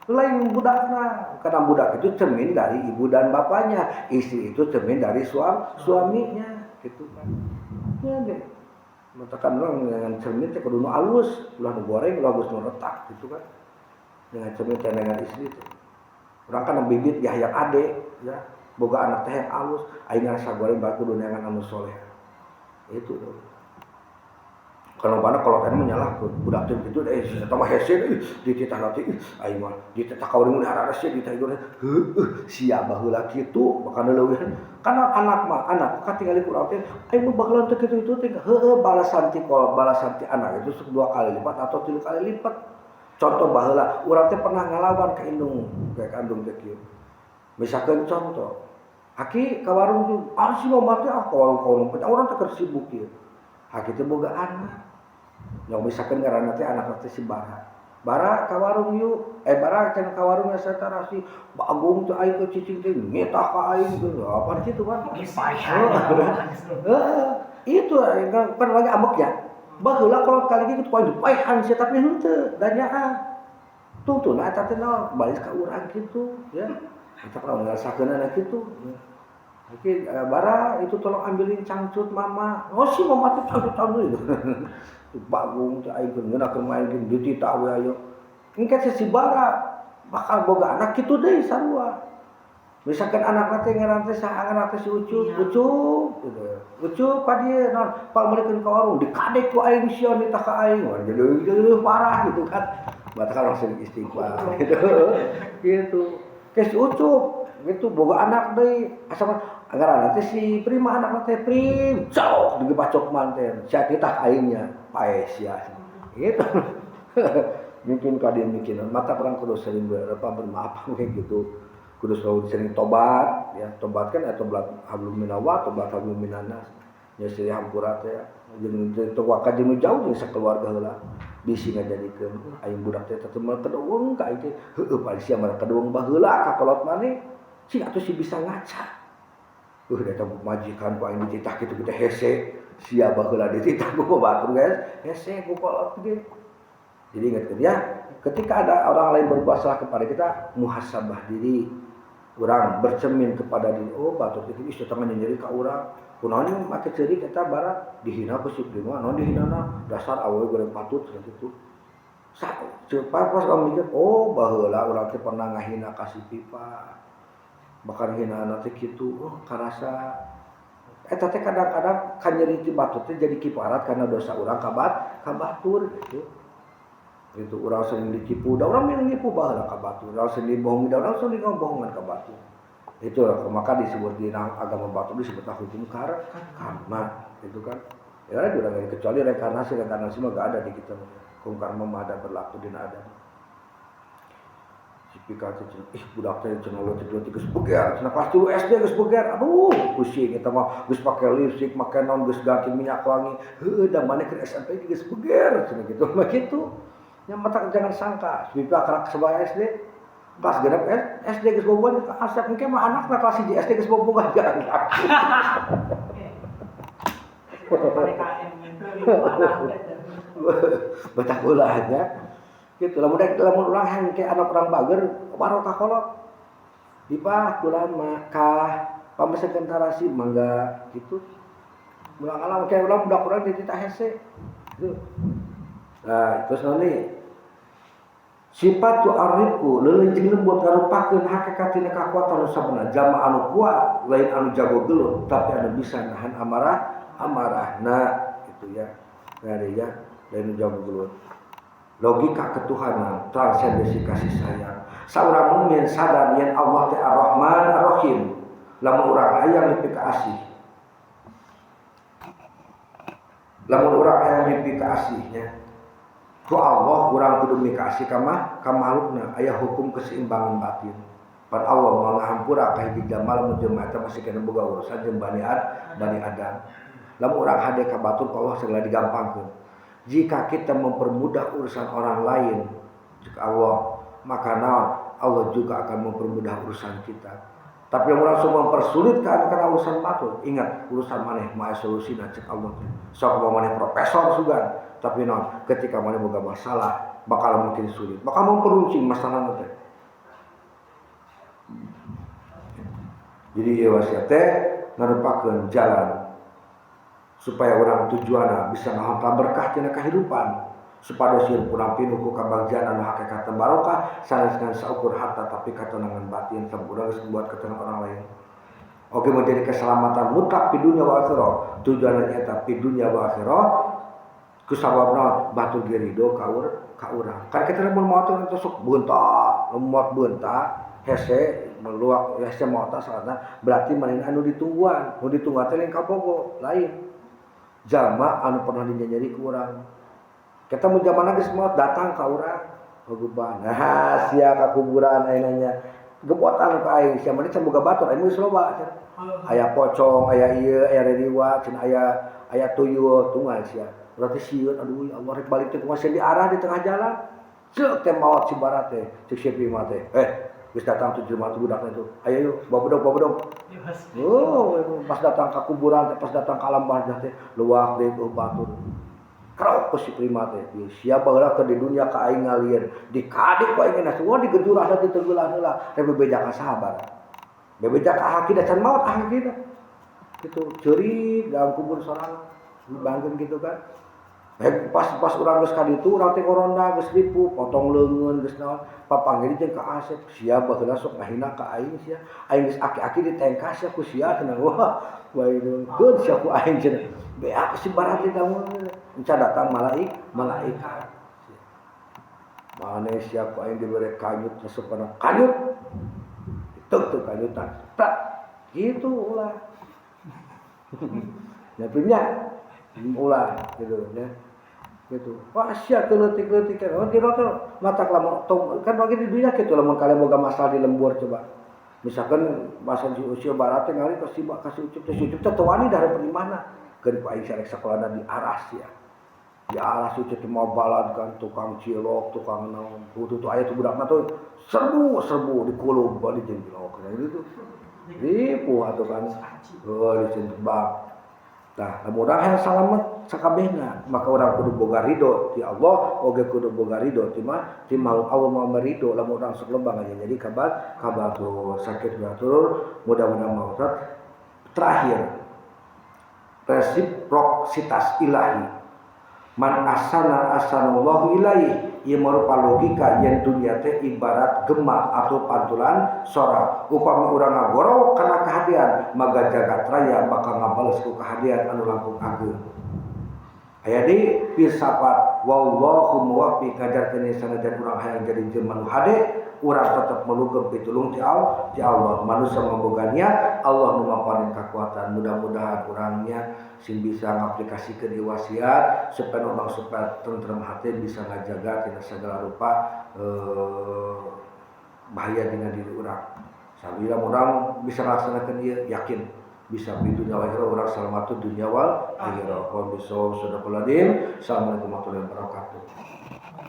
Lain budakna karena budak itu cermin dari ibu dan bapaknya, istri itu cermin dari suaminya gitu kan. Ya deh. Matakan orang dengan cermin teh kudu nu alus, ulah nu goreng, ulah geus nu retak gitu kan. Dengan cermin teh dengan istri teh. Urang kan bibit ya hayang ade ya. Boga anak teh yang alus, aing ngarasa goreng batu dunyangan anu soleh. Itu tuh. Kalau mana kalau kan menyalahkeun budak teh kitu eta mah hese di titah nanti aing mah di titah kauring mun harara sia di titah sia baheula kitu bakal leuwehan. Kana anak katingali kurang teh aing mah bakalan teh kitu itu teh balasan ti anak itu 2 kali lipat atau 3 kali lipat. Contoh baheula urang teh pernah ngalawan ka indung teh kieu. Misalkan contoh, aki ke warung tu, si mama teh ke warung-warung, orang teh sibuk ya. Aki teh boga anak, yang misalkan ngaranna teh anak teh si Bara ke warung yuk, bara cenah ke warung saya tarasi, bagung teh aing ke cicing teh ngetah ka aing teh, apa di situ kan? Itu kan lagi ambek ya. baheula kolot kali gitu poin paehan sia tapi henteu da nyaha. Tuntuna eta teh naon balik ka urang kitu ya. Eta kalau ngerasakeunana kitu. Oke, bara itu tolong ambilin cangcut mama. Oh si mama teh cangcut itu. Bagung teh aing geuneunakeun main game ditita we ayo. Engke si bara bakal boga anak kitu deui sarua. Misalkan anak teh ngaran teh saha anak teh si Ucup, Ucup gitu. Ucup ka dieu naon palmerikeun ka warung dikadek ku aing sia nita ka aing. Wah jadi parah gitu kan. Batal langsung istighfar gitu. Gitu. Ke si Ucup gitu boga anak deui asa ngaranna teh si Prima anak teh Prim. Cok digebacok manten. Sia titah aingnya pae sia. Gitu. Mungkin ka dieu mikiran mata perang kudu sering bermaaf kayak gitu. Kudu selalu sering tobat, ya tobat kan atau tobat hablum minallah, tobat hablum minannas. Ya sih hampura teh jeung teu waka jeung jauh jeung sakeluarga heula. Bisi ngajadikeun aing budak teh tetep mah kedeuweung ka ieu teh. Heueuh paling sia mah kedeuweung baheula ka kolot maneh. Sing atuh si bisa ngaca. Eta majikan ku aing dititah kitu kita hese. Sia baheula dititah ku batur guys. Hese ku kolot ge. Jadi ingatkan ya, ketika ada orang lain berbuat salah kepada kita, muhasabah diri. Urang bercermin kepada diri, oh batur itu isu tangan nyeri ka urang. Kunaon make ceurik eta bara dihina ku si Prima, naon dihinana dasar awewe goreng patut kitu. Cepat pas kamu mikir, oh baheula urang teh pernah ngahina ka si Pipa. Bakal hinaana teh kitu, oh karasa eta teh kadang-kadang kan nyeri ti batur teh jadi kiparat karena dosa urang ka batur gitu. Itu orang sering ditipu, da orang yang nipu baheula ka batur, orang sering dibohongi, da orang sering ngomongin ka batur. Itu maka disebut di agama batur disebut hukum karma, itu kan. Ya ada orang yang kecuali reinkarnasi mah gak ada di kita. Hukum karma mah ada berlaku dina ada. Si Pika teh budak teh cenah leutik geus beger, cenah kelas 3 SD geus beger. Aduh, pusing eta mah geus pake lipstik, make naon geus ganti minyak wangi. Heueuh da maneh ke SMP geus beger cenah gitu. Mah gitu. Yang mata jangan sangka, Pipa kerak sebagai SD, kelas genep SD geus bobogan ka asap engke mah anakna kelas 1 SD geus bobogan jangan. Betah ulah aja. Gitu lamun urang hangke anak urang bager barokah kolot. Pipa kulaan mah kah pamesekeun tarasi mangga gitu. Mulang alam kayak ulah budak urang dititah hese. Gitu. Nah, terus nanti sifat tu arifku leuleung lembut ngarupakeun hakikatina kakuatan sabana jama anu kuat lain anu jago gelut tapi anu bisa nahan amarahna gitu ya. Ngari ya lain jago gelut. Logika ketuhanan transendensi kasih sayang. Saurang mukmin sadar yen Allah teh Ar-Rahman Ar-Rahim. Lamun urang hayang nepi ka asih. Lamun urang hayang nepi ka asihnya ku Allah urang kudu mikasih ka makhlukna aya hukum keseimbangan batin. Pan Allah mau ngahampura ka hiji jamal mun jelema eta masih kena boga urusan jeung Bani Adam. Lamun urang hade ka batur Allah segala digampangkeun. Jika kita mempermudah urusan orang lain cek Allah, maka naon Allah juga akan mempermudah urusan kita. Tapi yang langsung mempersulitkan karena urusan batur, ingat urusan maneh mah solusina cek Allah. Sok maneh profesor sugan, tapi non ketika maneh boga masalah bakal mungkin sulit, bakal memperuncing masalah teh. Jadi ieu wasiat teh ngarupakeun jalan supaya orang tujuanna bisa ngahampa berkah tina kehidupan, supaya sieun kurang pinuh ku kabagjan anu hakikat barokah saneskeun saukur harta tapi katenangan batin sampurna geus membuat ketenangan orang lain. Oke menjadi keselamatan mutlak di dunia wa akhirah. Tujuanna eta di dunia wa akhirah kusababna batur ge ridho ka urang. Kan kita mun maot teh sok beuntak, lemot beuntak, hese meluak hese maot salatna berarti manehna anu ditungguan. Nu ditungguan teh lain kabogo, lain. Jalma anu pernah dinyanyi ku urang. Kita mun zamanna geus maot datang ka urang, paguban. Nah, sia ka kuburan ayeuna gebotan ka aing, sia mah can boga batur, aing geus loba cenah. Aya pocong, aya ieu, aya reriwa, cenah aya tuyul tunggal sia. Berarti sieun aduh ya Allah rek balik teh kumaha diarah di tengah jalan. Ceuk teh maot si barat teh, ceuk si Bima teh. Geus datang tuh jelema budakna itu. Ayo yuk, babodog. Oh, pas datang ke kuburan, pas datang ke alam barzah teh luak deui batur. dikerok ke si prima teh. Siapa heula ke di dunia ka aing ngalian. Dikadik ku aing semua digejurah teh teugeulana heula. Teh bebeja ka sahabat. Bebeja ka haki da can maot haki da. Gitu ceurik dalam kubur sorangan. Bangkeun gitu kan. Pas urang geus ka ditu urang teh koronda geus lipu potong leungeun geus naon papanggil jeung ka Asep sia baheula sok ngahina ka aing sia aing geus aki-aki ditengkas sia ku sia cenah wah bae deungkeun sia ku aing cenah beak si barat teh damun enca datang malaikat mane sia ku aing dibere kanyut resepna kanyut tek teu kanyutan tak gitu ulah ya punya ulah gitu ya gitu. Wah sia keleutik-leutik kan. Oh di rotor mata lamun kan bagi di dunia kitu lamun kalian boga masalah di lembur coba. Misalkan bahasa usia barat teh ngali kasih ucup teh wani dari mana. Keur ku aing sarek sakolana di aras ya. Di aras ucup teh mau balad kan tukang cilok, tukang naon. Kudu tuh aya tuh budakna tuh serbu di kulub di jeung cilok gitu. Ripuh atuh kan. Oh di bab. Nah, lamun urang hayang salamet sakabehna, maka urang kudu boga ridho ti Allah, oge kudu boga ridho ti Allah mau merido lamun urang sok lembang aja. Jadi kabar tuh sakit batur, mudah-mudahan mautat. Terakhir, resiprositas ilahi. Man asanallahu ilaihi, ieu marupa logika yen dunia teh ibarat gema atau pantulan sora. Upami urang ngagoro kana kahadian, maka jagat raya bakal ngabales ku kahadian anu langkung ageung. Aya di filsafat wallahu muwaffiq ngajarkeun sanajan urang hayang jadi jelema nu hade, urang tetep melugeur pitulung ti Allah. Manusia memboga niat, Allah nu maparin kekuatan. Mudah-mudahan urangnya sing bisa ngaplikasikeun ieu wasiat supaya urang supaya tentrem hati bisa ngajaga tina sagala rupa bahaya dina diri urang. Sabila urang bisa ngalaksanakeun ieu yakin bisa di dunia wal akhirah urang salamatut dunia wal akhirah. Wa bisaw sadaqalladim. Assalamualaikum warahmatullahi wabarakatuh.